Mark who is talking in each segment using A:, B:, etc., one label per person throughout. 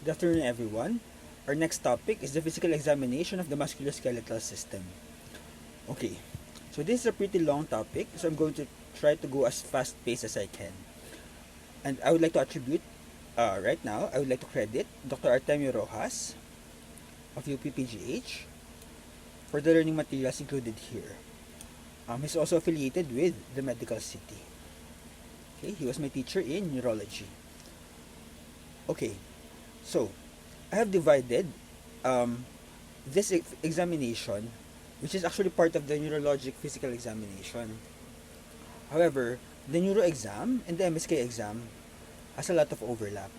A: Good afternoon, everyone. Our next topic is the physical examination of the musculoskeletal system. Okay, so this is a pretty long topic, so I'm going to try to go as fast paced as I can. And I would like to attribute, right now, I would like to credit Dr. Artemio Rojas of UPPGH for the learning materials included here. He's also affiliated with the Medical City. Okay, he was my teacher in neurology. Okay, so I have divided um, this examination, which is actually part of the neurologic physical examination. However, the neuro exam and the MSK exam has a lot of overlap.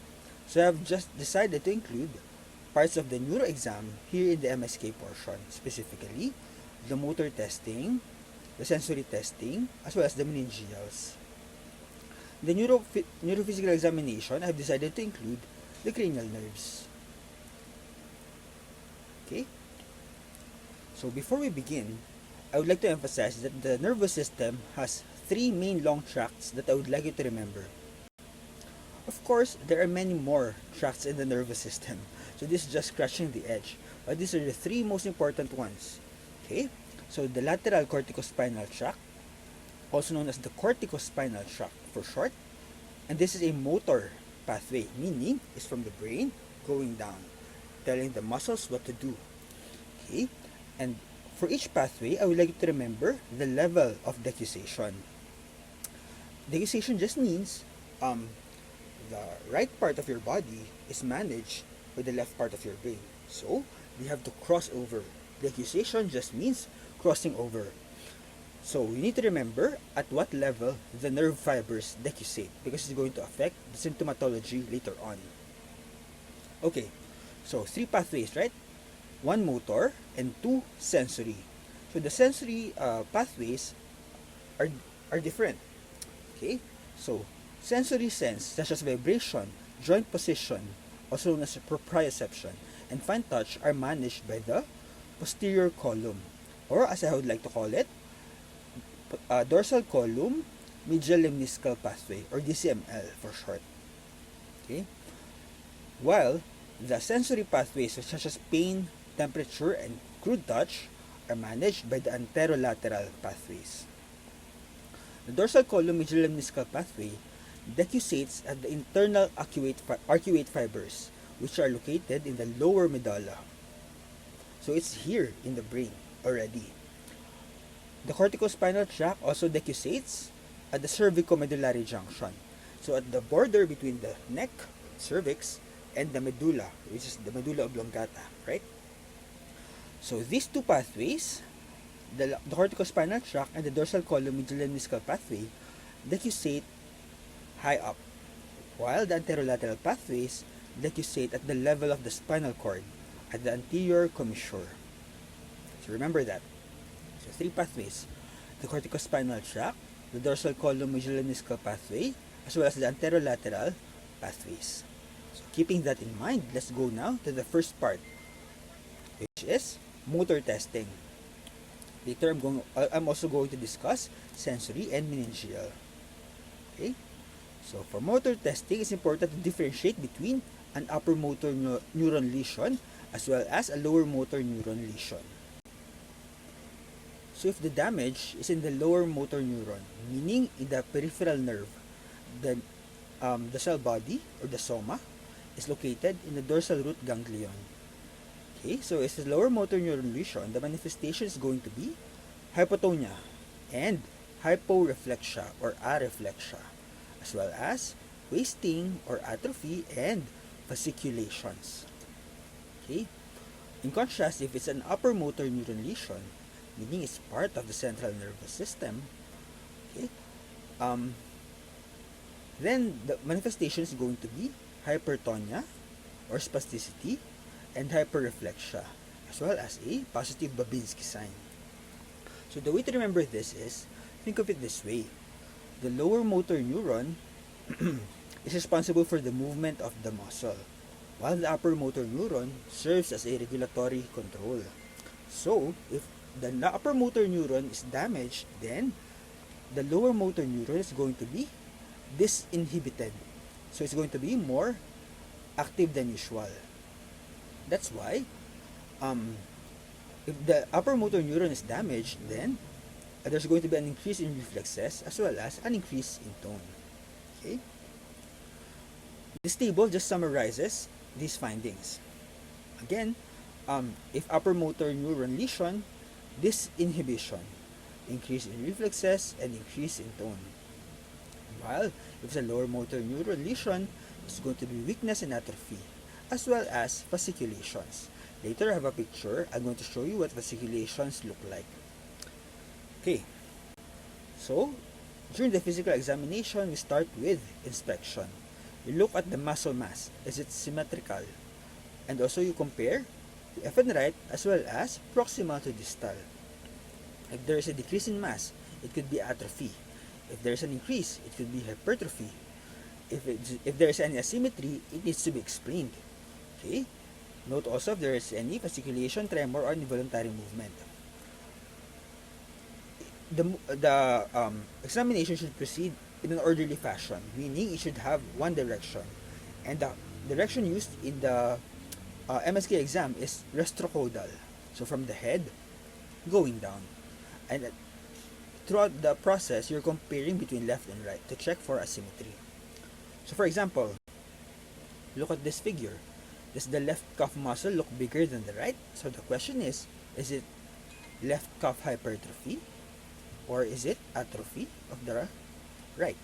A: So I have just decided to include parts of the neuro exam here in the MSK portion, specifically the motor testing, the sensory testing, as well as the meningeals. The neurophysical examination, I have decided to include the cranial nerves. Okay? So before we begin, I would like to emphasize that the nervous system has three main long tracts that I would like you to remember. Of course, there are many more tracts in the nervous system, so this is just scratching the edge. But these are the three most important ones. Okay? So the lateral corticospinal tract, also known as the corticospinal tract for short, and this is a motor pathway, meaning it's from the brain going down, telling the muscles what to do. Okay? And for each pathway, I would like you to remember the level of decussation. Decussation just means the right part of your body is managed by the left part of your brain. So, we have to cross over. Decussation just means crossing over. So, you need to remember at what level the nerve fibers decussate because it's going to affect the symptomatology later on. Okay, so three pathways, right? One motor and two sensory. So the sensory pathways are different. Okay, so sensory sense such as vibration, joint position, also known as proprioception, and fine touch are managed by the posterior column, or as I would like to call it, dorsal column medial lemniscal pathway, or DCML for short. Okay, while the sensory pathways such as pain, temperature, and crude touch are managed by the anterolateral pathways. The dorsal column medial lemniscal pathway decussates at the internal arcuate fibers, which are located in the lower medulla. So it's here in the brain already. The corticospinal tract also decussates at the cervicomedullary junction. So at the border between the neck, cervix, and the medulla, which is the medulla oblongata, right? So these two pathways, the corticospinal tract and the dorsal column medial lemniscal pathway, decussate high up, while the anterolateral pathways decussate at the level of the spinal cord, at the anterior commissure. So remember that. So three pathways: the corticospinal tract, the dorsal column medial lemniscal pathway, as well as the anterolateral pathways. So keeping that in mind, let's go now to the first part, which is motor testing. Later, I'm also going to discuss sensory and meningeal. Okay? So for motor testing, it's important to differentiate between an upper motor neuron lesion as well as a lower motor neuron lesion. So if the damage is in the lower motor neuron, meaning in the peripheral nerve, then the cell body or the soma is located in the dorsal root ganglion. Okay, so as the lower motor neuron lesion, the manifestation is going to be hypotonia and hyporeflexia or areflexia, as well as wasting or atrophy and fasciculations. Okay, in contrast, if it's an upper motor neuron lesion, meaning it's part of the central nervous system, okay, then the manifestation is going to be hypertonia or spasticity and hyperreflexia, as well as a positive Babinski sign. So the way to remember this is, think of it this way. The lower motor neuron is responsible for the movement of the muscle, while the upper motor neuron serves as a regulatory control. So, if the upper motor neuron is damaged, then the lower motor neuron is going to be disinhibited. So it's going to be more active than usual. That's why, if the upper motor neuron is damaged, then there's going to be an increase in reflexes as well as an increase in tone. Okay? This table just summarizes these findings. Again, if upper motor neuron lesion, this inhibition, increase in reflexes and increase in tone. While if it's a lower motor neuron lesion, it's going to be weakness and atrophy, as well as fasciculations. Later I have a picture. I'm going to show you what fasciculations look like. Okay, so during the physical examination, we start with inspection. You look at the muscle mass. Is it symmetrical? And also you compare left and right as well as proximal to distal. If there is a decrease in mass, it could be atrophy. If there is an increase, it could be hypertrophy. If there is any asymmetry, it needs to be explained. Okay? Note also if there is any fasciculation, tremor, or involuntary movement. The examination should proceed in an orderly fashion, meaning it should have one direction. And the direction used in the MSK exam is retrocaudal. So from the head, going down. And throughout the process, you're comparing between left and right to check for asymmetry. So for example, look at this figure. Does the left calf muscle look bigger than the right? So the question is it left calf hypertrophy or is it atrophy of the right?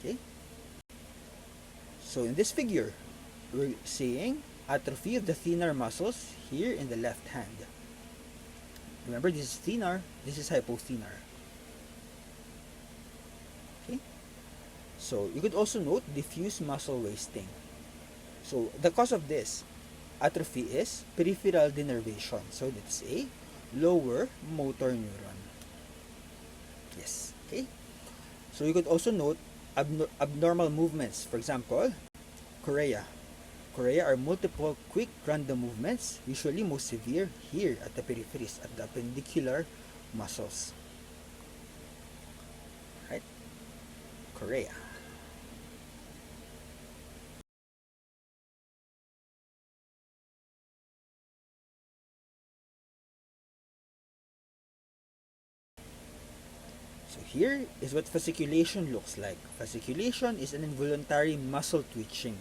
A: Okay. So in this figure, we're seeing atrophy of the thenar muscles here in the left hand. Remember, this is thenar, this is hypothenar. Okay. So you could also note diffuse muscle wasting. So the cause of this atrophy is peripheral denervation. So that's a lower motor neuron. Yes. Okay. So you could also note abnormal movements. For example, chorea. Chorea are multiple quick random movements, usually most severe here at the peripheries, at the appendicular muscles. Right? Chorea. So here is what fasciculation looks like. Fasciculation is an involuntary muscle twitching.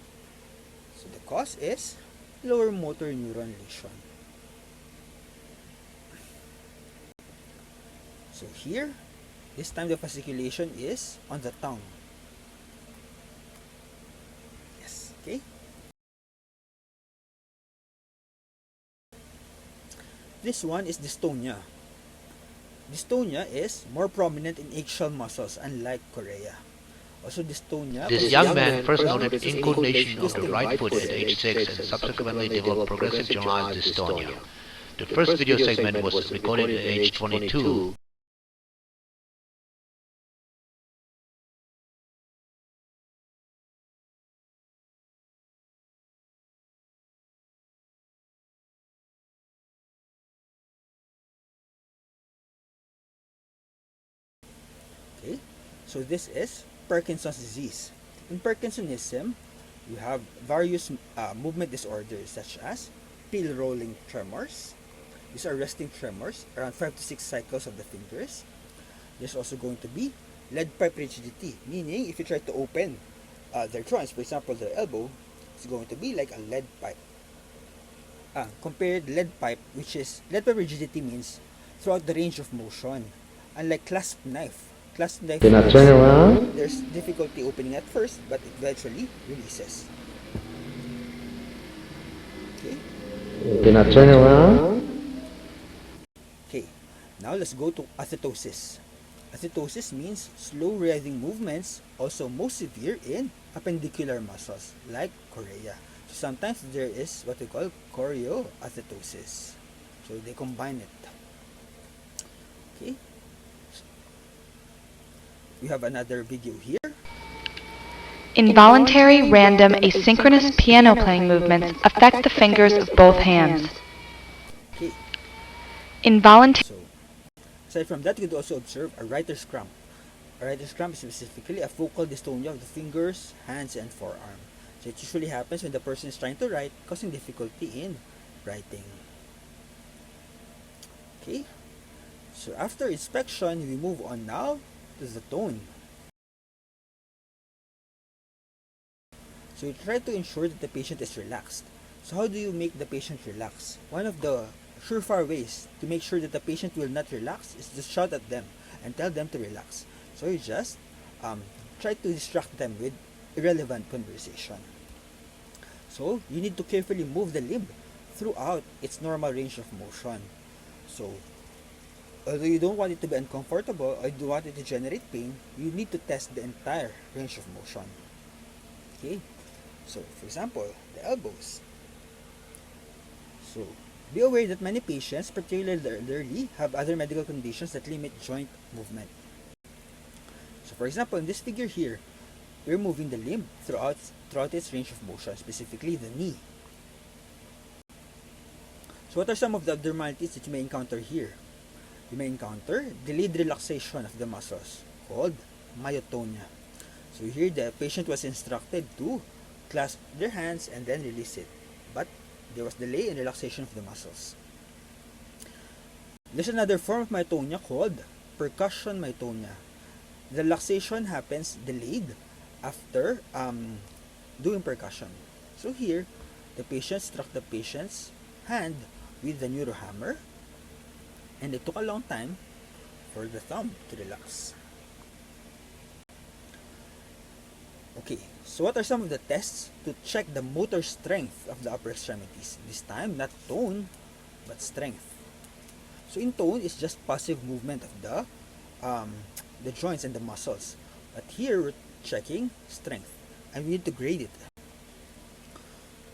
A: So the cause is lower motor neuron lesion. So here, this time the fasciculation is on the tongue. Yes, okay. This one is dystonia. Dystonia is more prominent in axial muscles, unlike chorea. Also dystonia.
B: This young man first noted inclination of the right foot at age 6 and subsequently developed progressive generalized dystonia. The first video segment was recorded at age 22.
A: Okay, so this is Parkinson's disease. In Parkinsonism, you have various movement disorders such as pill rolling tremors. These are resting tremors, around 5 to 6 cycles of the fingers. There's also going to be lead pipe rigidity, meaning if you try to open their joints, for example, their elbow, it's going to be like a lead pipe. Compared lead pipe, which is lead pipe rigidity means throughout the range of motion. Unlike clasp knife,
C: Then I turn around.
A: there's difficulty opening at first, but it eventually releases. Okay.
C: Then I turn around.
A: Okay. Now let's go to athetosis. Athetosis means slow writhing movements, also most severe in appendicular muscles like chorea. So sometimes there is what we call chorioathetosis. So they combine it. Okay. We have another video here.
D: Involuntary random asynchronous piano playing movements affect the fingers of both hands.
A: Okay.
D: Involuntary
A: So aside from that, you could also observe a writer's cramp. A writer's cramp is specifically a focal dystonia of the fingers, hands, and forearm. So it usually happens when the person is trying to write, causing difficulty in writing. Okay, so after inspection, we move on now to the tone. So you try to ensure that the patient is relaxed. So how do you make the patient relax? One of the surefire ways to make sure that the patient will not relax is to shout at them and tell them to relax. So you just try to distract them with irrelevant conversation. So you need to carefully move the limb throughout its normal range of motion. So although you don't want it to be uncomfortable or you don't want it to generate pain, you need to test the entire range of motion. Okay, so for example, the elbows. So be aware that many patients, particularly the elderly, have other medical conditions that limit joint movement. So for example, in this figure here, we're moving the limb throughout its range of motion, specifically the knee. So what are some of the abnormalities that you may encounter here? You may encounter delayed relaxation of the muscles, called myotonia. So here the patient was instructed to clasp their hands and then release it, but there was delay in relaxation of the muscles. There's another form of myotonia called percussion myotonia. The relaxation happens delayed after doing percussion. So here, the patient struck the patient's hand with the neurohammer, and it took a long time for the thumb to relax. Okay, so what are some of the tests to check the motor strength of the upper extremities? This time, not tone, but strength. So in tone, it's just passive movement of the joints and the muscles. But here, we're checking strength, and we need to grade it.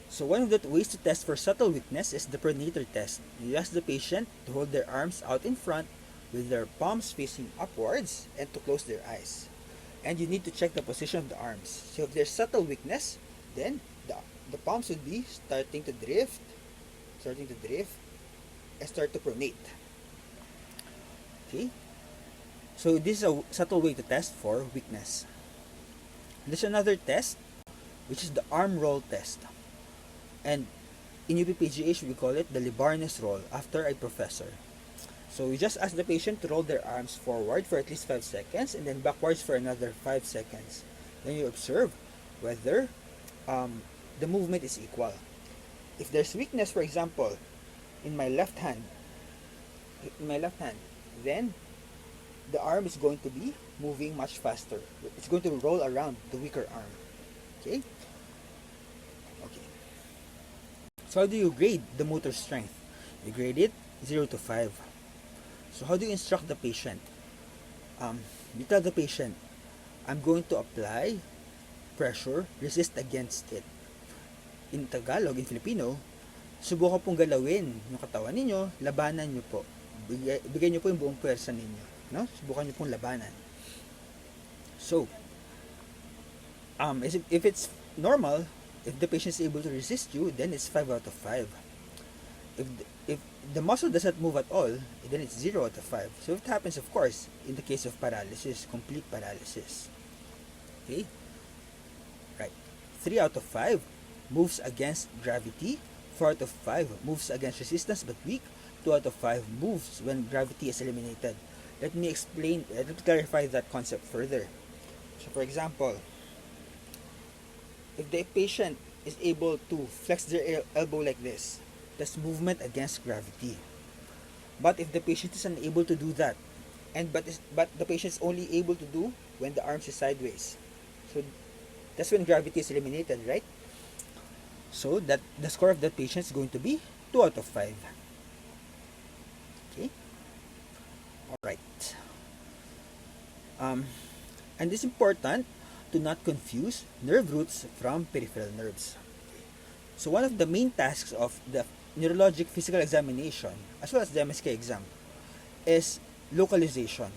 A: So one of the ways to test for subtle weakness is the pronator test. You ask the patient to hold their arms out in front with their palms facing upwards and to close their eyes. And you need to check the position of the arms. So if there's subtle weakness, then the palms would be starting to drift, and start to pronate. Okay? So this is a subtle way to test for weakness. There's another test, which is the arm roll test. And in UPPGH, we call it the Libarnes roll, after a professor. So we just ask the patient to roll their arms forward for at least 5 seconds and then backwards for another 5 seconds. Then you observe whether the movement is equal. If there's weakness, for example, in my left hand, then the arm is going to be moving much faster. It's going to roll around the weaker arm. Okay? Okay. So how do you grade the motor strength? You grade it 0 to 5. So how do you instruct the patient? You tell the patient, I'm going to apply pressure, resist against it. In Tagalog, in Filipino, subukan pong galawin yung katawan ninyo, labanan nyo po. Bigay nyo po yung buong pwersa ninyo. No? Subukan nyo pong labanan. So, if it's normal, if the patient is able to resist you, then it's 5 out of 5. If the muscle doesn't move at all, then it's 0 out of 5. So it happens, of course, in the case of paralysis, complete paralysis. Okay? Right. 3 out of 5 moves against gravity. 4 out of 5 moves against resistance but weak. 2 out of 5 moves when gravity is eliminated. Let me clarify that concept further. So for example, if the patient is able to flex their elbow like this, that's movement against gravity. But if the patient is unable to do that, but the patient is only able to do when the arms is sideways, so that's when gravity is eliminated, right? So that the score of that patient is going to be 2 out of 5. Okay. All right. And it's important to not confuse nerve roots from peripheral nerves. So one of the main tasks of the neurologic physical examination, as well as the MSK exam, is localization.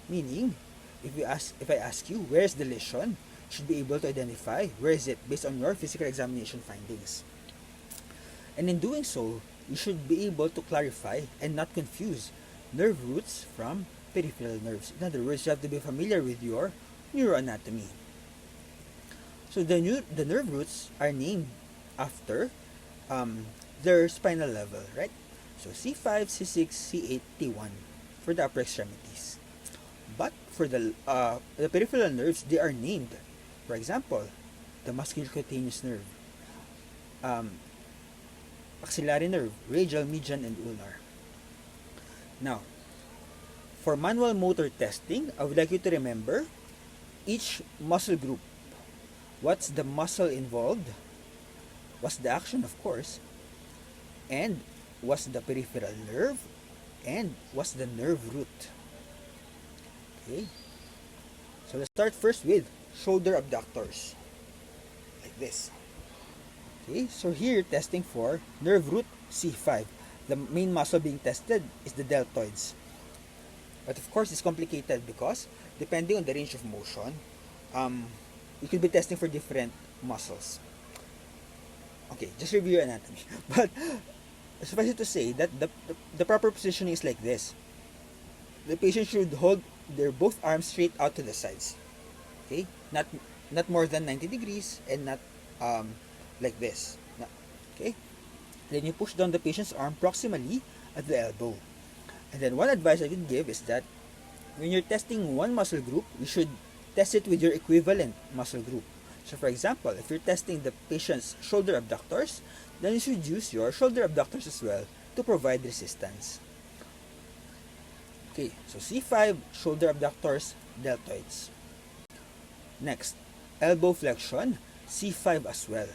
A: Meaning, if I ask you where is the lesion, you should be able to identify where is it based on your physical examination findings. And in doing so, you should be able to clarify and not confuse nerve roots from peripheral nerves. In other words, you have to be familiar with your neuroanatomy. So the nerve roots are named after their spinal level, right? So C5, C6, C8, T1 for the upper extremities. But for the peripheral nerves, they are named. For example, the musculocutaneous nerve, um, axillary nerve, radial, median, and ulnar. Now, for manual motor testing, I would like you to remember each muscle group. What's the muscle involved? What's the action, of course? And what's the peripheral nerve? And what's the nerve root? Okay. So let's start first with shoulder abductors. Like this. Okay, so here testing for nerve root C5. The main muscle being tested is the deltoids. But of course, it's complicated because depending on the range of motion, you could be testing for different muscles. Okay, just review your anatomy. But suffice it to say that the proper positioning is like this. The patient should hold their both arms straight out to the sides. Okay, not more than 90 degrees and not like this. Okay, then you push down the patient's arm proximally at the elbow. And then one advice I can give is that when you're testing one muscle group, you should test it with your equivalent muscle group. So for example, if you're testing the patient's shoulder abductors, then you should use your shoulder abductors as well to provide resistance. Okay, so C5, shoulder abductors, deltoids. Next, elbow flexion, C5 as well.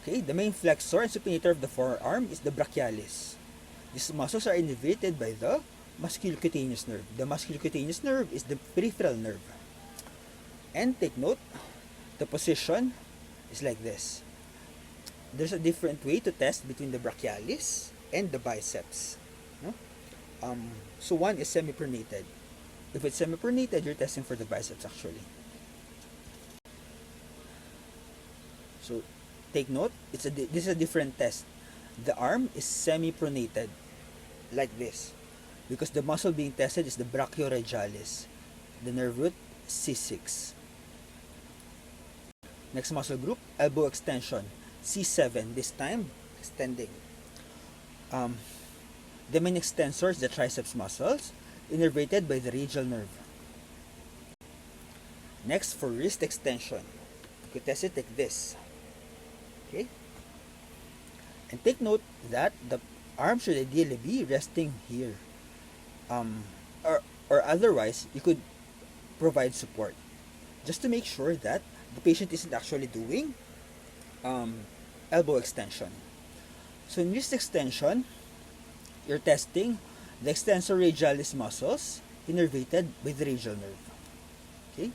A: Okay, the main flexor and supinator of the forearm is the brachialis. These muscles are innervated by the musculocutaneous nerve. The musculocutaneous nerve is the peripheral nerve. And take note, the position is like this. There's a different way to test between the brachialis and the biceps. No? So one is semi-pronated. If it's semi-pronated, you're testing for the biceps actually. So take note, this is a different test. The arm is semi-pronated, like this, because the muscle being tested is the brachioradialis, the nerve root C6. Next muscle group, elbow extension, C7, this time extending. The main extensor is the triceps muscles, innervated by the radial nerve. Next, for wrist extension, you could test it like this. Okay? And take note that the arm should ideally be resting here. Or otherwise, you could provide support just to make sure that the patient isn't actually doing elbow extension. So in wrist extension, you're testing the extensor radialis muscles innervated by the radial nerve. Okay?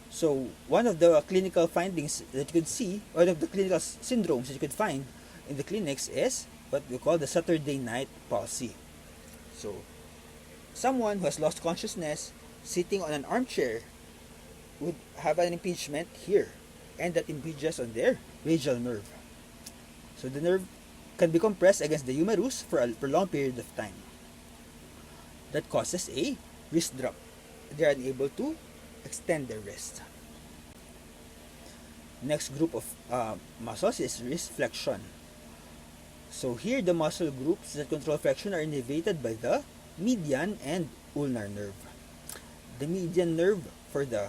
A: So one of the clinical findings that you could see, one of the clinical syndromes that you could find in the clinics is what we call the Saturday night palsy. So someone who has lost consciousness sitting on an armchair would have an impingement here, and that impinges on their radial nerve. So the nerve can be compressed against the humerus for a prolonged period of time. That causes a wrist drop. They are unable to extend their wrist. Next group of muscles is wrist flexion. So here the muscle groups that control flexion are innervated by the median and ulnar nerve. The median nerve for the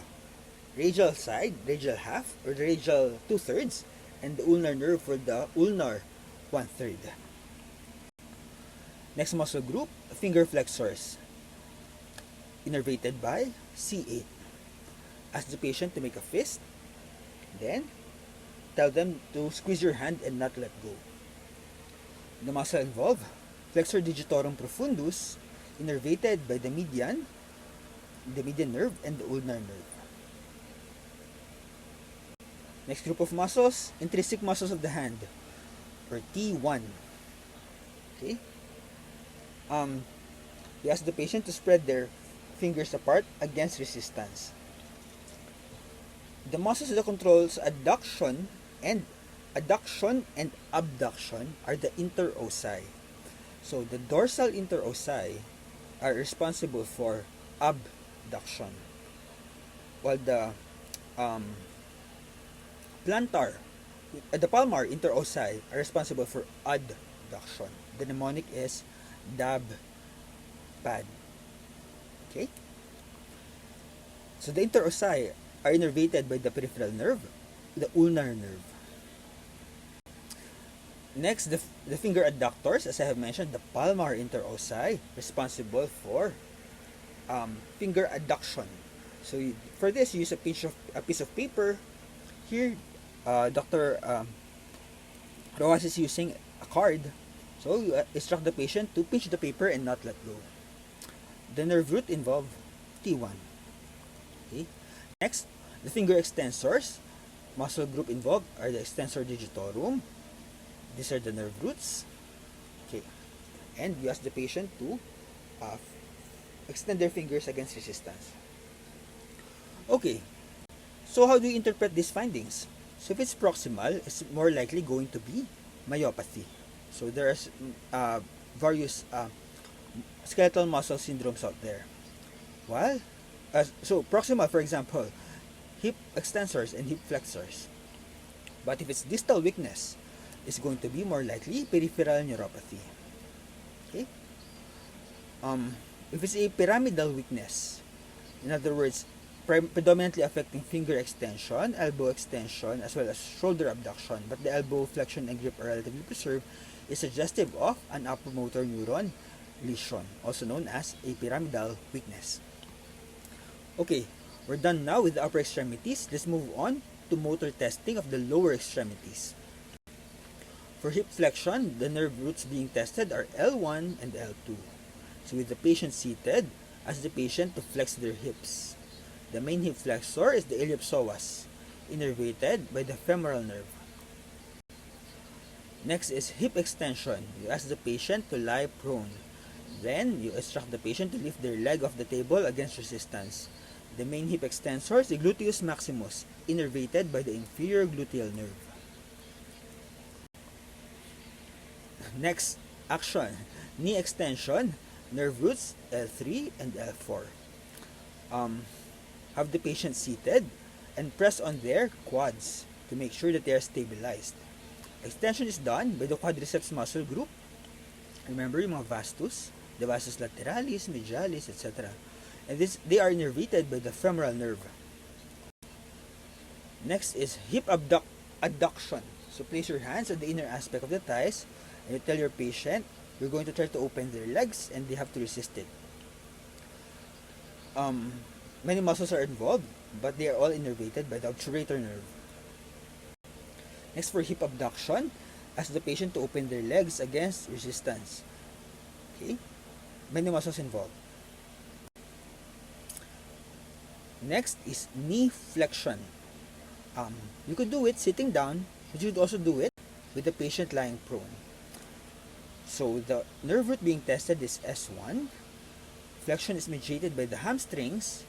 A: radial side, radial half, or the radial 2/3, and the ulnar nerve for the ulnar 1/3. Next muscle group, finger flexors, innervated by C8. Ask the patient to make a fist, then tell them to squeeze your hand and not let go. The muscle involved, flexor digitorum profundus, innervated by the median nerve, and the ulnar nerve. Next group of muscles, intrinsic muscles of the hand, or T1. Okay? We ask the patient to spread their fingers apart against resistance. The muscles that controls adduction and abduction are the interossei. So the dorsal interossei are responsible for abduction, while the um, plantar, the palmar interossi are responsible for adduction. The mnemonic is dab, pad. Okay? So the interossi are innervated by the peripheral nerve, the ulnar nerve. Next, the finger adductors, as I have mentioned, the palmar interossi, responsible for finger adduction. So for this, you use a piece of paper. Here, Dr. Rojas is using a card. So you instruct the patient to pinch the paper and not let go. The nerve root involved T1. Okay. Next, the finger extensors. Muscle group involved are the extensor digitorum. These are the nerve roots. Okay. And you ask the patient to extend their fingers against resistance. Okay. So how do you interpret these findings? So if it's proximal, it's more likely going to be myopathy. So there's various skeletal muscle syndromes out there. While, so proximal, for example, hip extensors and hip flexors. But if it's distal weakness, it's going to be more likely peripheral neuropathy. Okay? If it's a pyramidal weakness, in other words, predominantly affecting finger extension, elbow extension, as well as shoulder abduction, but the elbow flexion and grip are relatively preserved, is suggestive of an upper motor neuron lesion, also known as a pyramidal weakness. Okay, we're done now with the upper extremities. Let's move on to motor testing of the lower extremities. For hip flexion, the nerve roots being tested are L1 and L2. So with the patient seated, ask the patient to flex their hips. The main hip flexor is the iliopsoas, innervated by the femoral nerve. Next is hip extension. You ask the patient to lie prone. Then, you instruct the patient to lift their leg off the table against resistance. The main hip extensor is the gluteus maximus, innervated by the inferior gluteal nerve. Next, action. Knee extension, nerve roots L3 and L4. Have the patient seated and press on their quads to make sure that they are stabilized. Extension is done by the quadriceps muscle group. Remember yung mga vastus, the vastus lateralis, medialis, etc. And they are innervated by the femoral nerve. Next is hip adduction. So place your hands on the inner aspect of the thighs and you tell your patient you're going to try to open their legs and they have to resist it. Many muscles are involved, but they are all innervated by the obturator nerve. Next, for hip abduction, ask the patient to open their legs against resistance. Okay? Many muscles involved. Next is knee flexion. You could do it sitting down, but you could also do it with the patient lying prone. So the nerve root being tested is S1. Flexion is mediated by the hamstrings,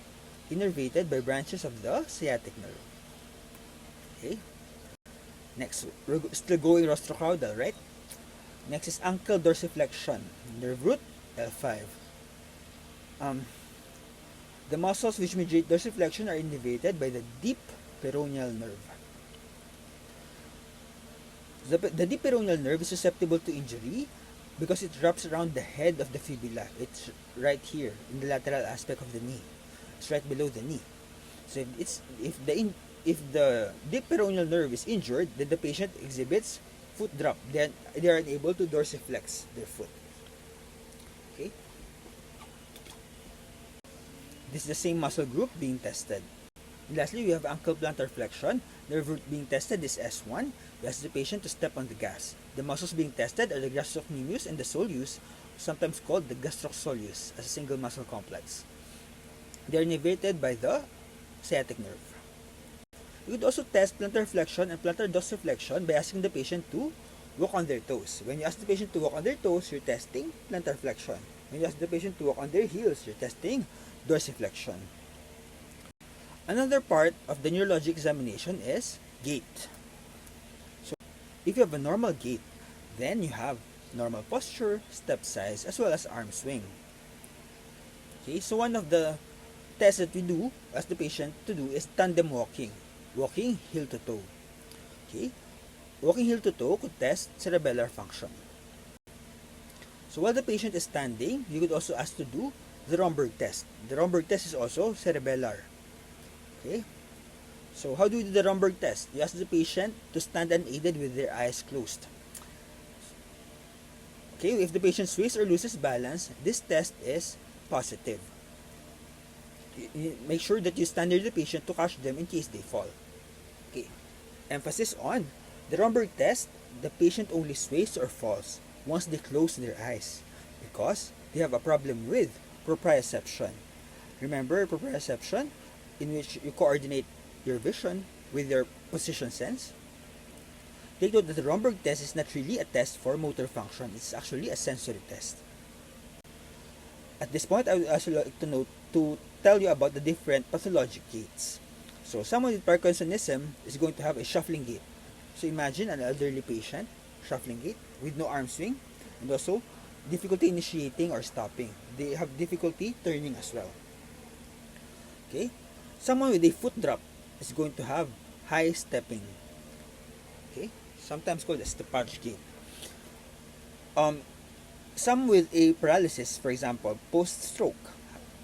A: innervated by branches of the sciatic nerve. Okay. Next, we're still going rostrocaudal, right? Next is ankle dorsiflexion, nerve root L5. The muscles which mediate dorsiflexion are innervated by the deep peroneal nerve. The deep peroneal nerve is susceptible to injury because it wraps around the head of the fibula. It's right here in the lateral aspect of the knee. It's right below the knee. So if the deep peroneal nerve is injured, then the patient exhibits foot drop. Then they are unable to dorsiflex their foot. Okay. This is the same muscle group being tested. And lastly, we have ankle plantar flexion. Nerve root being tested is S1. We ask the patient to step on the gas. The muscles being tested are the gastrocnemius and the soleus, sometimes called the gastrosoleus, as a single muscle complex. They are innervated by the sciatic nerve. You could also test plantar flexion and plantar dorsiflexion by asking the patient to walk on their toes. When you ask the patient to walk on their toes, you're testing plantar flexion. When you ask the patient to walk on their heels, you're testing dorsiflexion. Another part of the neurologic examination is gait. So, if you have a normal gait, then you have normal posture, step size, as well as arm swing. Okay, so one of the tests that we do ask the patient to do is tandem walking. Walking heel to toe. Okay? Walking heel to toe could test cerebellar function. So while the patient is standing, you could also ask to do the Romberg test. The Romberg test is also cerebellar. Okay? So how do you do the Romberg test? You ask the patient to stand unaided with their eyes closed. Okay, if the patient sways or loses balance, this test is positive. Make sure that you stand near the patient to catch them in case they fall. Okay, emphasis on the Romberg test, the patient only sways or falls once they close their eyes because they have a problem with proprioception. Remember proprioception, in which you coordinate your vision with your position sense? Take note that the Romberg test is not really a test for motor function. It's actually a sensory test. At this point, I would also like to tell you about the different pathologic gaits. So someone with Parkinsonism is going to have a shuffling gait. So imagine an elderly patient, shuffling gait, with no arm swing, and also difficulty initiating or stopping. They have difficulty turning as well. Okay? Someone with a foot drop is going to have high stepping. Okay? Sometimes called a steppage gait. Some with a paralysis, for example, post-stroke,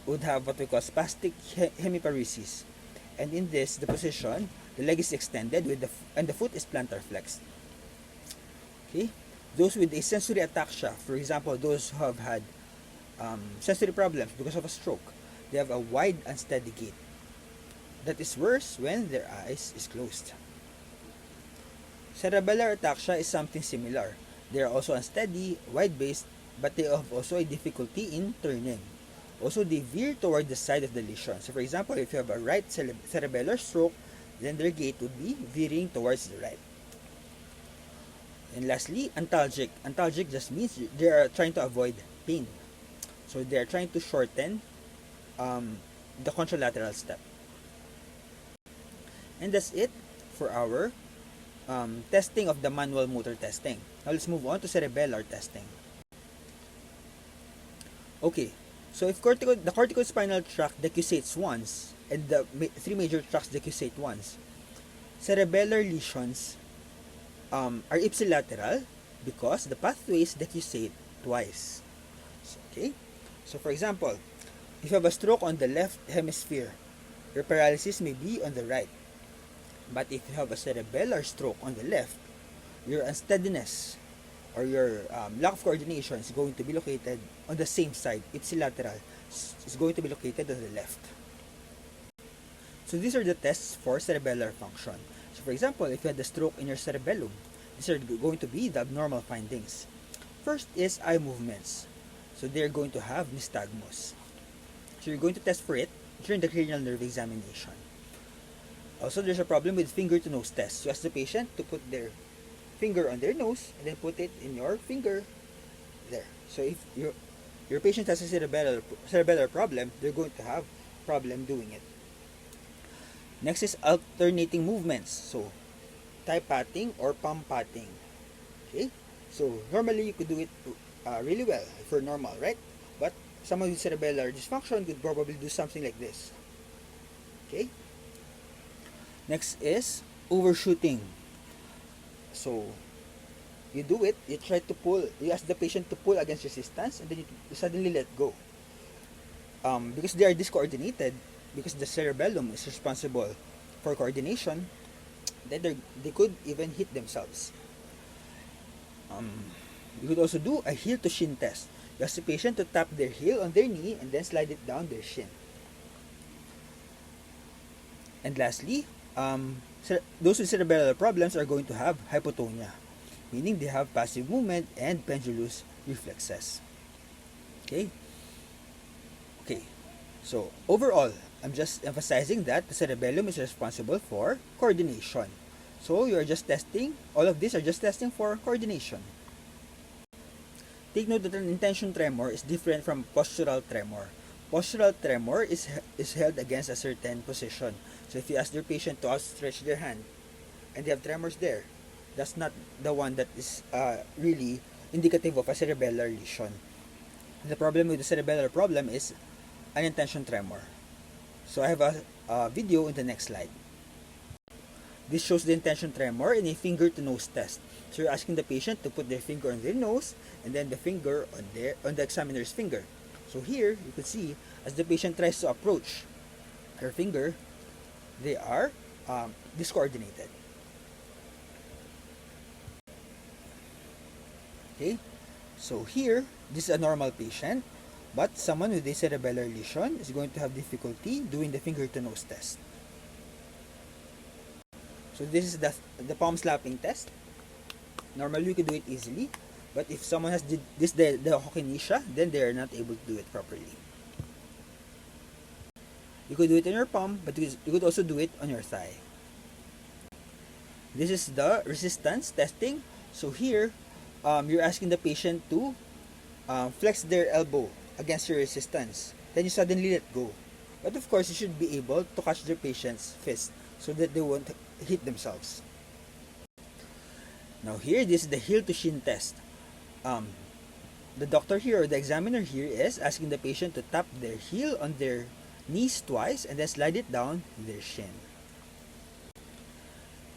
A: would have what we call spastic hemiparesis. And in this, the position, the leg is extended and the foot is plantar flexed. Okay? Those with a sensory ataxia, for example, those who have had sensory problems because of a stroke, they have a wide, unsteady gait. That is worse when their eyes is closed. Cerebellar ataxia is something similar. They are also unsteady, wide-based, but they have also a difficulty in turning. Also, they veer toward the side of the lesion. So, for example, if you have a right cerebellar stroke, then their gait would be veering towards the right. And lastly, antalgic. Antalgic just means they are trying to avoid pain. So, they are trying to shorten the contralateral step. And that's it for our testing of the manual motor testing. Now let's move on to cerebellar testing. Okay, so if the corticospinal tract decussates once and the three major tracts decussate once, cerebellar lesions are ipsilateral because the pathways decussate twice. Okay, so for example, if you have a stroke on the left hemisphere, your paralysis may be on the right. But if you have a cerebellar stroke on the left, your unsteadiness or your lack of coordination is going to be located on the same side, ipsilateral. It's going to be located on the left. So these are the tests for cerebellar function. So for example, if you had a stroke in your cerebellum, these are going to be the abnormal findings. First is eye movements. So they're going to have nystagmus. So you're going to test for it during the cranial nerve examination. Also, there's a problem with finger-to-nose test. You ask the patient to put their finger on their nose and then put it in your finger there. So if your patient has a cerebellar problem, they're going to have problem doing it. Next is alternating movements. So, thigh patting or palm patting. Okay? So, normally you could do it really well for normal, right? But someone with cerebellar dysfunction could probably do something like this. Okay? Next is overshooting. So, you do it, you try to pull, you ask the patient to pull against resistance, and then you suddenly let go. Because they are discoordinated, because the cerebellum is responsible for coordination, then they could even hit themselves. You could also do a heel to shin test. You ask the patient to tap their heel on their knee and then slide it down their shin. And lastly, those with cerebellar problems are going to have hypotonia, meaning they have passive movement and pendulous reflexes. Okay. So overall, I'm just emphasizing that the cerebellum is responsible for coordination. So you are just testing, all of these are just testing for coordination. Take note that an intention tremor is different from postural tremor. Postural tremor is held against a certain position. So if you ask your patient to outstretch their hand and they have tremors there, that's not the one that is really indicative of a cerebellar lesion. The problem with the cerebellar problem is unintentional tremor. So I have a video in the next slide. This shows the intention tremor in a finger-to-nose test. So you're asking the patient to put their finger on their nose and then the finger on the examiner's finger. So here you can see as the patient tries to approach her finger, they are discoordinated. Okay, so here this is a normal patient, but someone with a cerebellar lesion is going to have difficulty doing the finger-to-nose test. So this is the palm slapping test. Normally you can do it easily, but if someone has the hokinesia, then they are not able to do it properly. You could do it on your palm, but you could also do it on your thigh. This is the resistance testing. So here, you're asking the patient to flex their elbow against your resistance. Then you suddenly let go. But of course, you should be able to catch the patient's fist so that they won't hit themselves. Now here, this is the heel to shin test. The doctor here or the examiner here is asking the patient to tap their heel on their knees twice and then slide it down their shin.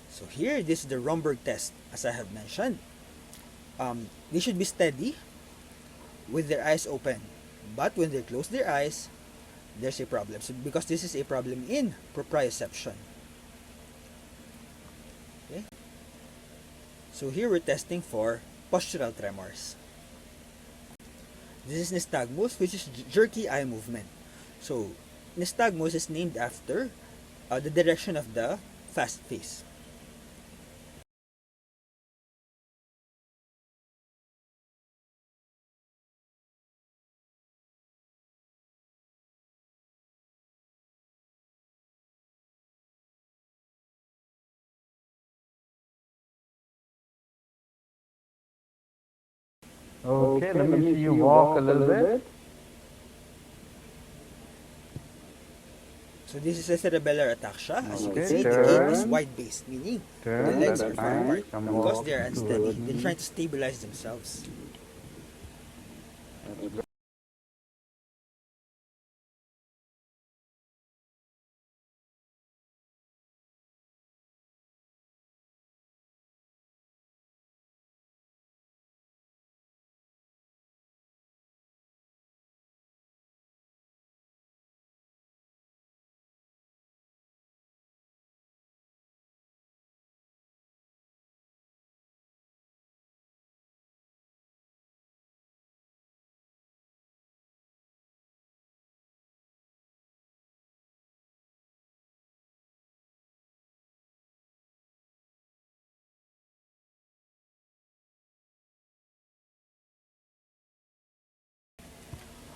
A: So here, this is the Romberg test. As I have mentioned, they should be steady with their eyes open. But when they close their eyes, there's a problem. So because this is a problem in proprioception. Okay. So here we're testing for postural tremors. This is nystagmus, which is jerky eye movement. So nystagmus is named after the direction of the fast face.
C: Okay, let me see you walk a little bit.
A: So this is a cerebellar ataxia. As you can
C: Okay,
A: see, the
C: turn.
A: gait is wide-based, meaning
C: Turn,
A: the legs are
C: that's
A: far
C: fine.
A: apart
C: Come
A: because
C: walk
A: they are unsteady.
C: towards
A: They're
C: me.
A: trying to stabilize themselves.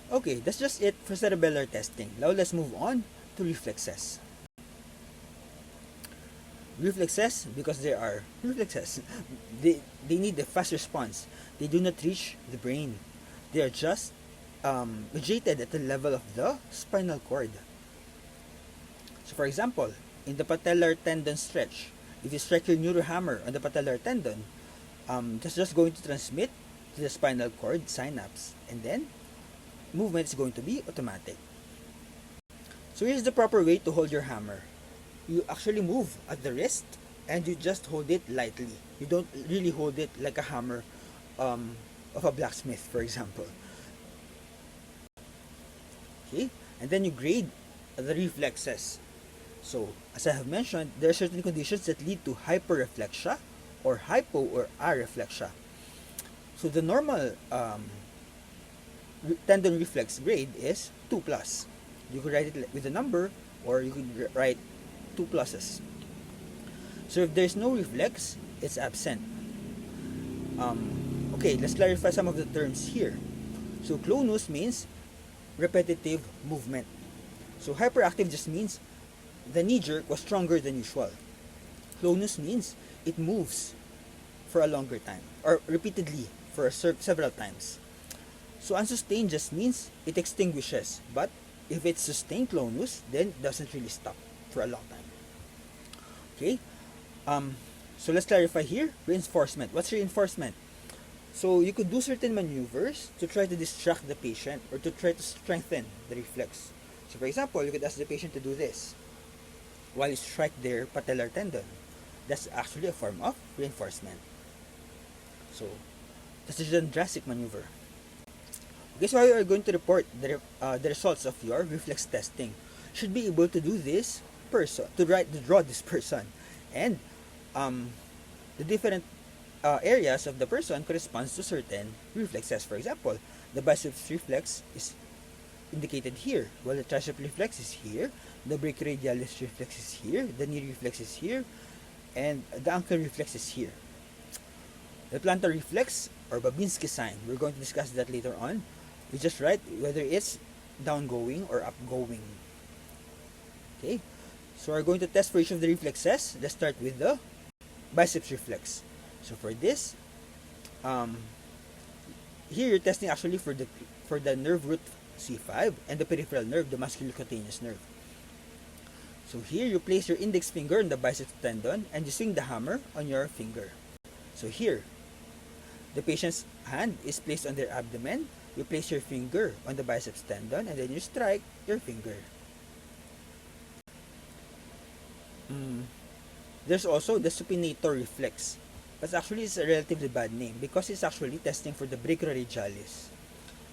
A: Okay, that's just it for cerebellar testing. Now let's move on to reflexes. Reflexes, because they are reflexes, they need a fast response. They do not reach the brain. They are just located at the level of the spinal cord. So for example, in the patellar tendon stretch, if you stretch your neurohammer on the patellar tendon, that's just going to transmit to the spinal cord synapse, and then movement is going to be automatic. So here's the proper way to hold your hammer. You actually move at the wrist and you just hold it lightly. You don't really hold it like a hammer of a blacksmith, for example. Okay, and then you grade the reflexes. So as I have mentioned, there are certain conditions that lead to hyperreflexia or hypo or areflexia. So the normal tendon reflex grade is 2+. You could write it with a number or you could write 2 pluses. So if there's no reflex, it's absent. Okay, let's clarify some of the terms here. So clonus means repetitive movement. So hyperactive just means the knee jerk was stronger than usual. Clonus means it moves for a longer time or repeatedly for several times. So unsustained just means it extinguishes, but if it's sustained clonus, then it doesn't really stop for a long time. Okay, so let's clarify here. Reinforcement. What's reinforcement? So you could do certain maneuvers to try to distract the patient or to try to strengthen the reflex. So for example, you could ask the patient to do this while you strike their patellar tendon. That's actually a form of reinforcement. So this is a drastic maneuver. Okay, so you are going to report the results of your reflex testing. Should be able to do this person, to draw this person, and the different areas of the person corresponds to certain reflexes. For example, the biceps reflex is indicated here, while the tricep reflex is here, the brachioradialis reflex is here, the knee reflex is here, and the ankle reflex is here. The plantar reflex, or Babinski sign, we're going to discuss that later on. We just write whether it's downgoing or upgoing. Okay, so we're going to test for each of the reflexes. Let's start with the biceps reflex. So for this, here you're testing actually for the nerve root C5 and the peripheral nerve, the musculocutaneous nerve. So here you place your index finger on the biceps tendon and you swing the hammer on your finger. So here, the patient's hand is placed on their abdomen. You place your finger on the biceps tendon and then you strike your finger. There's also the supinator reflex. But actually it's a relatively bad name because it's actually testing for the brachioradialis.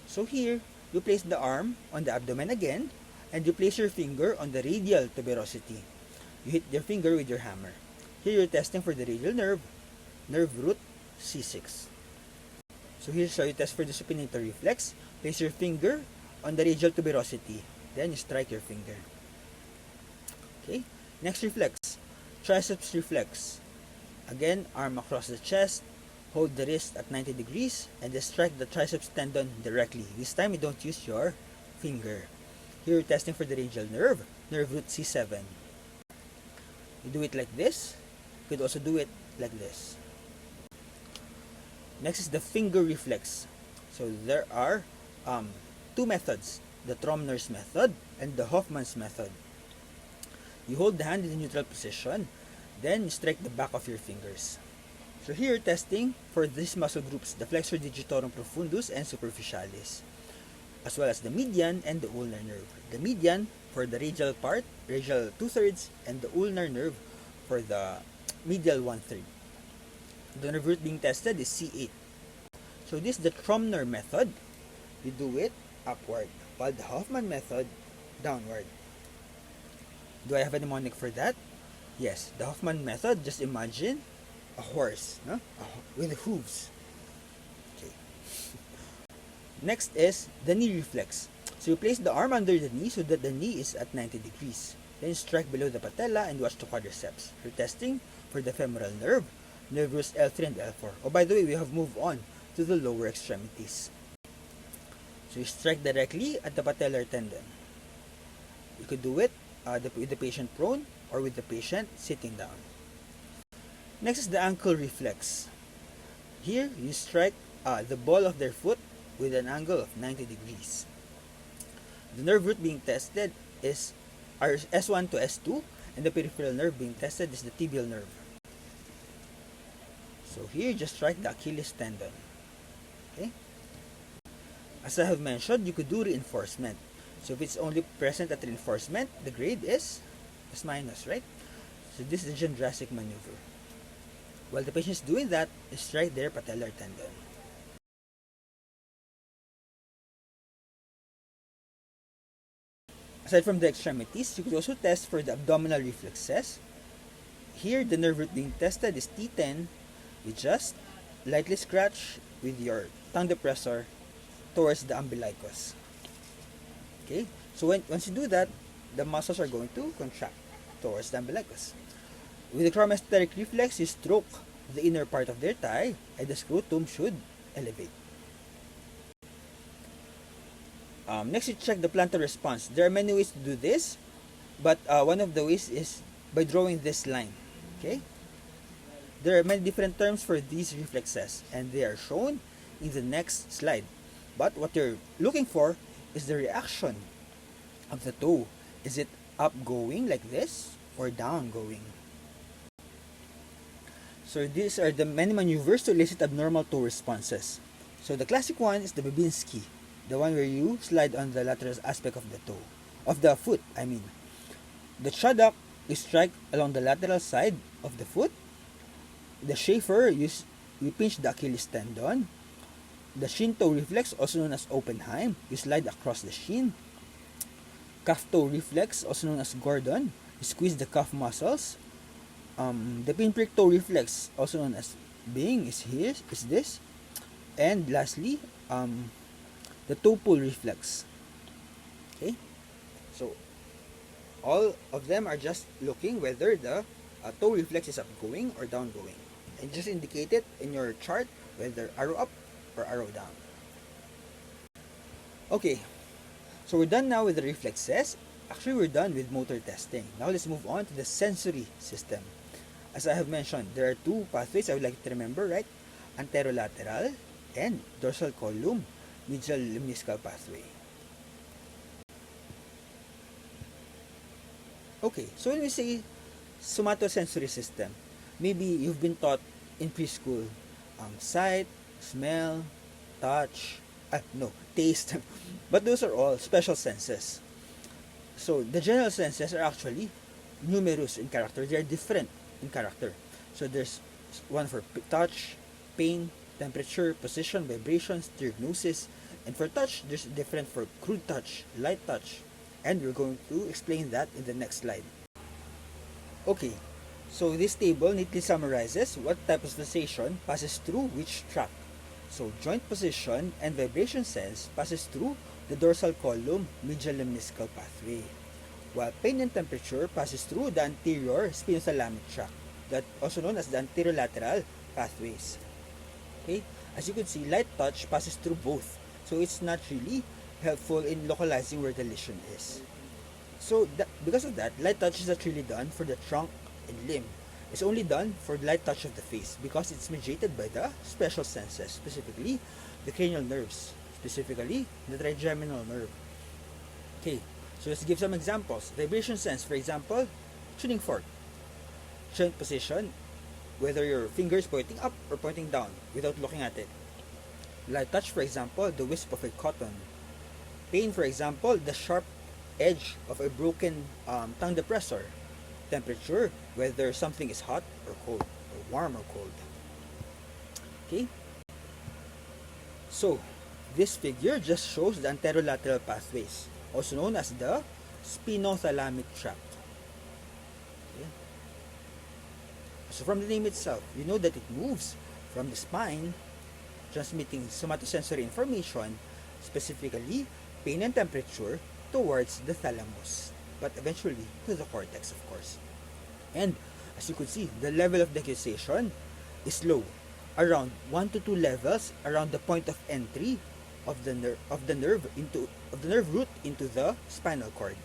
A: So here, you place the arm on the abdomen again and you place your finger on the radial tuberosity. You hit your finger with your hammer. Here you're testing for the radial nerve, nerve root C6. So here's how you test for the supinator reflex. Place your finger on the radial tuberosity. Then you strike your finger. Okay. Next reflex, triceps reflex. Again, arm across the chest, hold the wrist at 90 degrees, and then strike the triceps tendon directly. This time you don't use your finger. Here you're testing for the radial nerve, nerve root C7. You do it like this. You could also do it like this. Next is the finger reflex. So there are two methods, the Tromner's method and the Hoffman's method. You hold the hand in the neutral position, then you strike the back of your fingers. So here you're testing for these muscle groups, the flexor digitorum profundus and superficialis, as well as the median and the ulnar nerve. The median for the radial part, radial 2/3, and the ulnar nerve for the medial 1/3. The nerve root being tested is C8. So this is the Tromner method. You do it upward, while the Hoffman method, downward. Do I have a mnemonic for that? Yes, the Hoffman method, just imagine a horse, no? With hooves. Okay. Next is the knee reflex. So you place the arm under the knee so that the knee is at 90 degrees. Then you strike below the patella and watch the quadriceps. You're testing for the femoral nerve, nerve roots L3 and L4. Oh, by the way, we have moved on to the lower extremities. So you strike directly at the patellar tendon. You could do it with the patient prone or with the patient sitting down. Next is the ankle reflex. Here, you strike the ball of their foot with an angle of 90 degrees. The nerve root being tested is S1 to S2, and the peripheral nerve being tested is the tibial nerve. So here, just strike the Achilles tendon. Okay? As I have mentioned, you could do reinforcement. So if it's only present at reinforcement, the grade is S-, right? So this is the Chandrasik maneuver. While the patient is doing that, you strike their patellar tendon. Aside from the extremities, you could also test for the abdominal reflexes. Here, the nerve root being tested is T10. You just lightly scratch with your tongue depressor towards the umbilicus. Okay, so once you do that, the muscles are going to contract towards the umbilicus. With the chromesteric reflex, you stroke the inner part of their thigh and the scrotum should elevate. Next, you check the plantar response. There are many ways to do this, but one of the ways is by drawing this line. Okay, there are many different terms for these reflexes, and they are shown in the next slide. But what you're looking for is the reaction of the toe. Is it upgoing like this or downgoing? So these are the many maneuvers to elicit abnormal toe responses. So the classic one is the Babinski, the one where you slide on the lateral aspect of the toe. of the foot. The Chadak, you strike along the lateral side of the foot. The Schaefer, you pinch the Achilles tendon. The shin toe reflex, also known as Oppenheim, you slide across the shin. Calf toe reflex, also known as Gordon, you squeeze the calf muscles. The pinprick toe reflex, also known as Bing, is this. And lastly, the toe pull reflex. Okay, so all of them are just looking whether the toe reflex is upgoing or downgoing, and just indicate it in your chart whether arrow up or arrow down. Okay, so we're done now with the reflexes. Actually, we're done with motor testing. Now let's move on to the sensory system. As I have mentioned, there are two pathways I would like you to remember, right? Anterolateral and dorsal column medial lemniscal pathway. Okay, so when we say somatosensory system, maybe you've been taught in preschool sight, smell, touch, taste, but those are all special senses. So the general senses are actually numerous in character. They are different in character. So there's one for touch, pain, temperature, position, vibration, diagnosis, and for touch, there's different for crude touch, light touch, and we're going to explain that in the next slide. Okay, so this table neatly summarizes what type of sensation passes through which tract. So joint position and vibration sense passes through the dorsal column medial lemniscal pathway, while pain and temperature passes through the anterior spinothalamic tract, that also known as the anterolateral pathways. Okay, as you can see, light touch passes through both, so it's not really helpful in localizing where the lesion is. So because of that, light touch is not really done for the trunk and limb. It's only done for the light touch of the face because it's mediated by the special senses, specifically the cranial nerves, specifically the trigeminal nerve. Okay, so let's give some examples. Vibration sense, for example, tuning fork. Joint position, whether your finger is pointing up or pointing down without looking at it. Light touch, for example, the wisp of a cotton. Pain, for example, the sharp edge of a broken tongue depressor. Temperature, whether something is hot or cold, or warm or cold. Okay? So, this figure just shows the anterolateral pathways, also known as the spinothalamic tract. Okay? So from the name itself, you know that it moves from the spine, transmitting somatosensory information, specifically pain and temperature, towards the thalamus, but eventually to the cortex, of course. And as you could see, the level of decussation is low, around 1 to 2 levels around the point of entry of the nerve root into the spinal cord.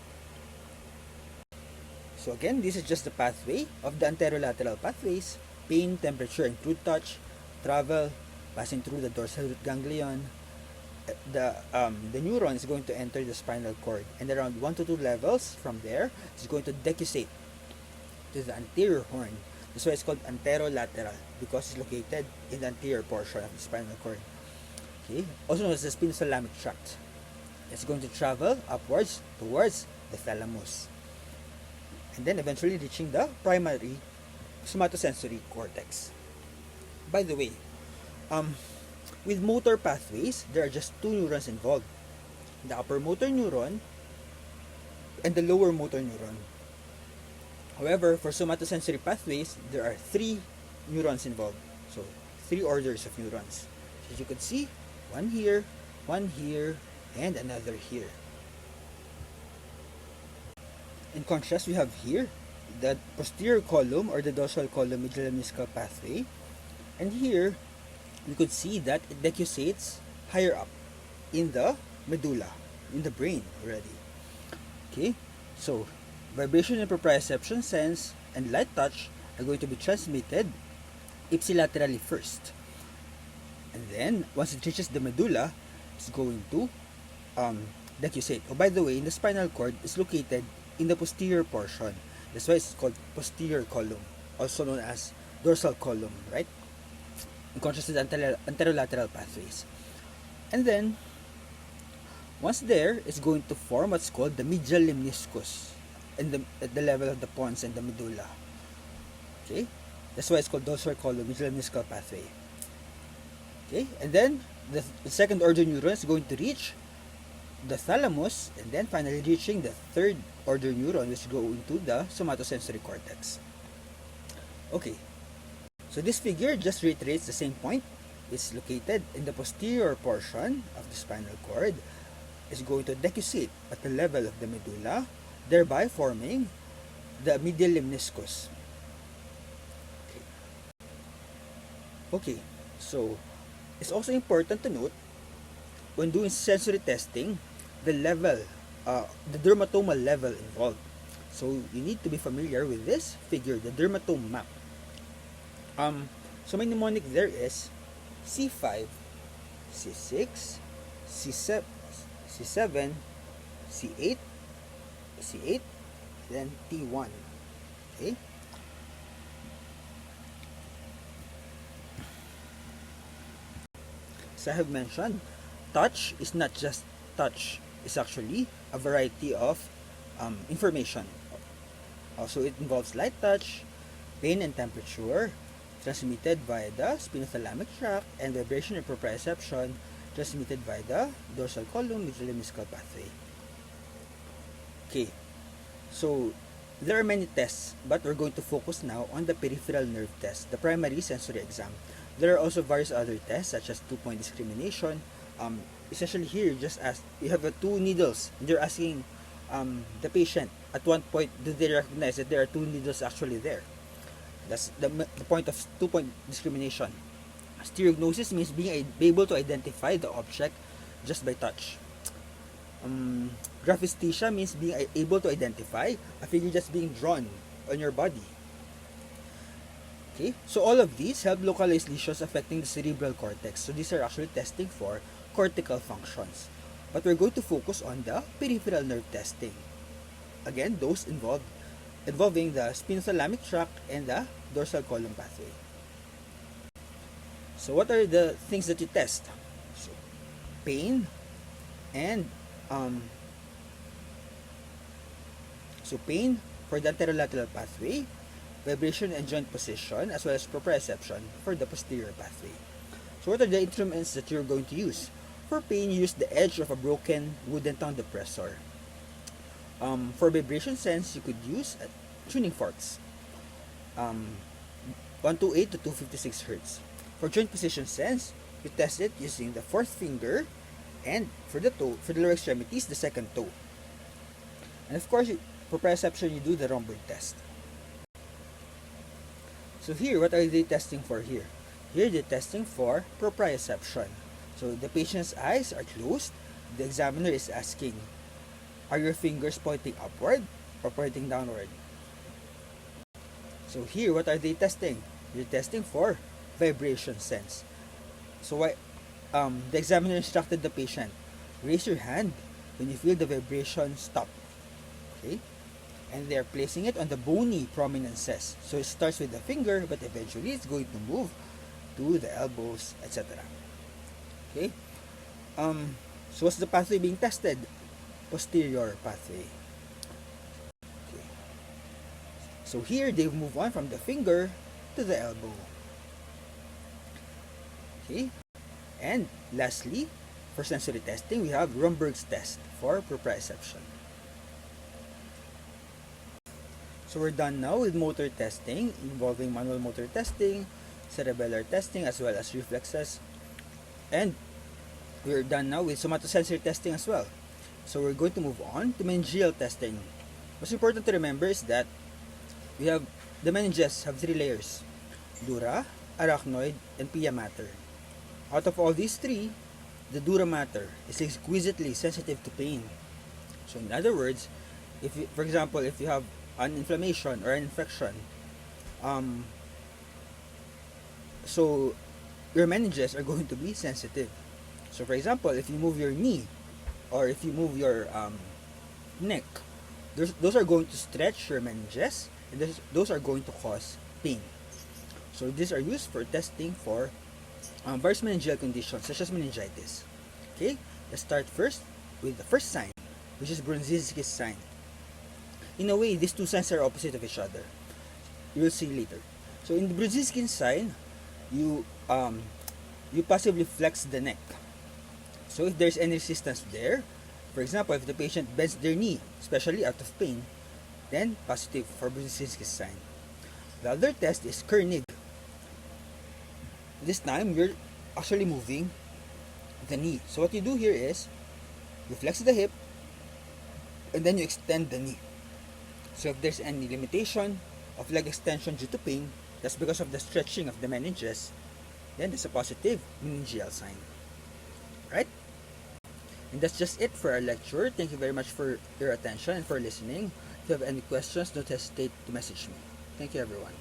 A: So again, this is just the pathway of the anterolateral pathways: pain, temperature, and crude touch, travel, passing through the dorsal root ganglion. The neuron is going to enter the spinal cord, and around 1 to 2 levels from there, it's going to decussate to the anterior horn. That's why it's called anterolateral, because it's located in the anterior portion of the spinal cord. Okay, also known as the spinothalamic tract. It's going to travel upwards towards the thalamus, and then eventually reaching the primary somatosensory cortex. By the way, with motor pathways, there are just 2 neurons involved: the upper motor neuron and the lower motor neuron. However, for somatosensory pathways, there are 3 neurons involved. So, 3 orders of neurons. As you can see, one here, and another here. In contrast, we have here the posterior column or the dorsal column medial lemniscal pathway. And here, you could see that it decussates higher up in the medulla, in the brain already. Okay, so vibration and proprioception sense and light touch are going to be transmitted ipsilaterally first, and then once it reaches the medulla, it's going to decussate. Oh, by the way, in the spinal cord is located in the posterior portion. That's why it's called posterior column, also known as dorsal column, right? In contrast to the anterolateral pathways. And then Once there, it's going to form what's called the medial lemniscus at the level of the pons and the medulla. Okay, that's why it's called dorsal column medial lemniscal pathway. Okay, and then the second order neuron is going to reach the thalamus, and then finally reaching the third order neuron, which go into the somatosensory cortex. Okay, so this figure just reiterates the same point. It's located in the posterior portion of the spinal cord. It's going to decussate at the level of the medulla, thereby forming the medial lemniscus. Okay, so it's also important to note when doing sensory testing, the dermatomal level involved. So you need to be familiar with this figure, the dermatome map. So my mnemonic there is C5, C6, C7, C7, C8, C8, then T1. Okay. As I have mentioned, touch is not just touch. It's actually a variety of information. Also, it involves light touch, pain and temperature, transmitted via the spinothalamic tract, and vibration and proprioception, transmitted by the dorsal column medial lemniscal pathway. Okay, so there are many tests, but we're going to focus now on the peripheral nerve test, the primary sensory exam. There are also various other tests such as 2-point discrimination. Essentially here, you have two needles, and you're asking the patient at one point, do they recognize that there are two needles actually there? That's the point of 2-point discrimination. Stereognosis means being able to identify the object just by touch. Graphesthesia means being able to identify a figure just being drawn on your body. Okay, so all of these help localize lesions affecting the cerebral cortex. So these are actually testing for cortical functions. But we're going to focus on the peripheral nerve testing. Again, those involving the spinothalamic tract and the dorsal column pathway. So what are the things that you test? So, pain and pain for the anterolateral pathway, vibration and joint position, as well as proprioception for the posterior pathway. So what are the instruments that you're going to use? For pain, use the edge of a broken wooden tongue depressor. For vibration sense, you could use tuning forks, 128 to 256 Hz. For joint position sense, you test it using the fourth finger, and for the lower extremities, the second toe. And of course, proprioception, you do the Romberg test. So here, what are they testing for here? Here, they're testing for proprioception. So the patient's eyes are closed. The examiner is asking, are your fingers pointing upward or pointing downward? So here, what are they testing? They're testing for vibration sense. So the examiner instructed the patient, raise your hand when you feel the vibration stop. Okay? And they're placing it on the bony prominences. So it starts with the finger, but eventually it's going to move to the elbows, etc. Okay? So what's the pathway being tested? Posterior pathway. Okay. So here they move on from the finger to the elbow. Okay? And lastly, for sensory testing, we have Romberg's test for proprioception. So we're done now with motor testing involving manual motor testing, cerebellar testing, as well as reflexes. And we're done now with somatosensory testing as well. So we're going to move on to meningeal testing. What's important to remember is that the meninges have three layers: dura, arachnoid, and pia mater. Out of all these three, the dura mater is exquisitely sensitive to pain. So in other words, for example, if you have an inflammation or an infection, so your meninges are going to be sensitive. So for example, if you move your knee or if you move your neck, those are going to stretch your meninges, and those are going to cause pain. So these are used for testing for various meningeal conditions such as meningitis. Okay, let's start first with the first sign, which is Brunziski's sign. In a way, these two signs are opposite of each other. You will see later. So in the Brunziski sign, you passively flex the neck. So if there's any resistance there, for example, if the patient bends their knee, especially out of pain, then positive for Brunziski's sign. The other test is Koenig. This time, you're actually moving the knee. So what you do here is, you flex the hip, and then you extend the knee. So if there's any limitation of leg extension due to pain, that's because of the stretching of the meninges, then there's a positive meningeal sign. Right? And that's just it for our lecture. Thank you very much for your attention and for listening. If you have any questions, don't hesitate to message me. Thank you, everyone.